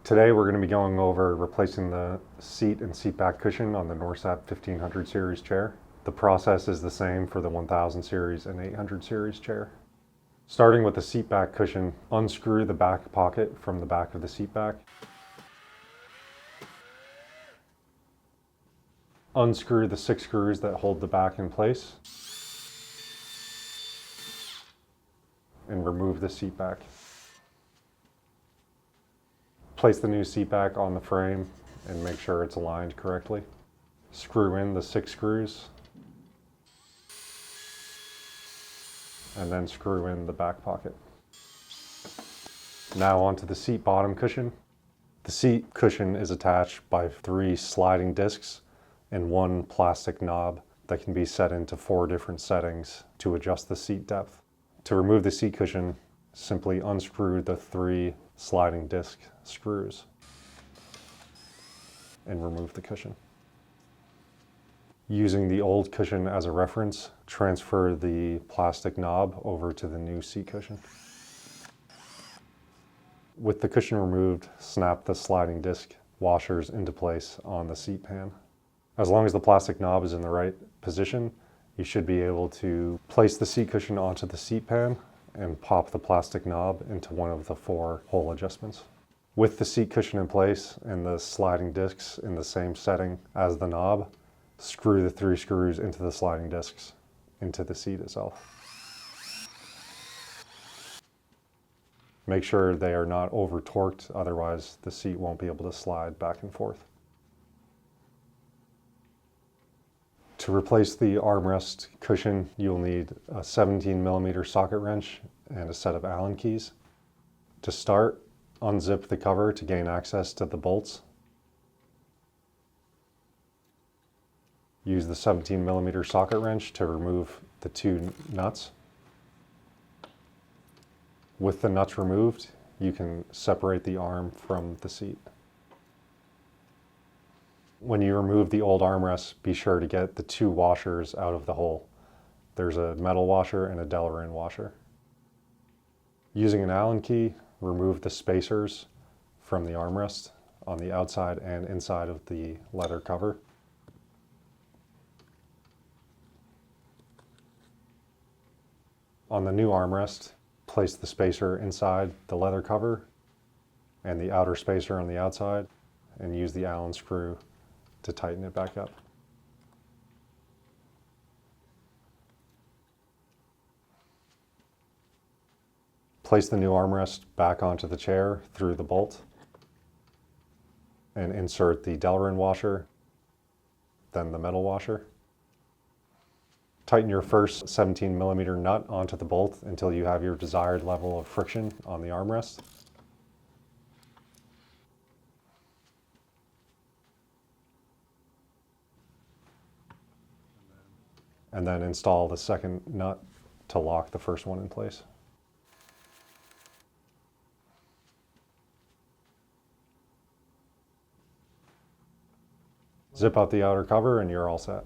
Today we're going to be going over replacing the seat and seat back cushion on the Norsap 1500 series chair. The process is the same for the 1000 series and 800 series chair. Starting with the seat back cushion, unscrew the back pocket from the back of the seat back. Unscrew the 6 screws that hold the back in place. And remove the seat back. Place the new seat back on the frame and make sure it's aligned correctly. Screw in the 6 screws. And then screw in the back pocket. Now onto the seat bottom cushion. The seat cushion is attached by 3 sliding discs and 1 plastic knob that can be set into 4 different settings to adjust the seat depth. To remove the seat cushion, simply unscrew the 3 sliding disc screws and remove the cushion. Using the old cushion as a reference, transfer the plastic knob over to the new seat cushion. With the cushion removed, snap the sliding disc washers into place on the seat pan. As long as the plastic knob is in the right position, you should be able to place the seat cushion onto the seat pan and pop the plastic knob into one of the 4 hole adjustments. With the seat cushion in place and the sliding discs in the same setting as the knob, screw the 3 screws into the sliding discs into the seat itself. Make sure they are not over torqued, otherwise the seat won't be able to slide back and forth. To replace the armrest cushion, you'll need a 17mm socket wrench and a set of Allen keys. To start, unzip the cover to gain access to the bolts. Use the 17mm socket wrench to remove the 2 nuts. With the nuts removed, you can separate the arm from the seat. When you remove the old armrest, be sure to get the 2 washers out of the hole. There's a metal washer and a Delrin washer. Using an Allen key, remove the spacers from the armrest on the outside and inside of the leather cover. On the new armrest, place the spacer inside the leather cover and the outer spacer on the outside, and use the Allen screw to tighten it back up. Place the new armrest back onto the chair through the bolt and insert the Delrin washer, then the metal washer. Tighten your first 17mm nut onto the bolt until you have your desired level of friction on the armrest. And then install the second nut to lock the first one in place. Zip up the outer cover and you're all set.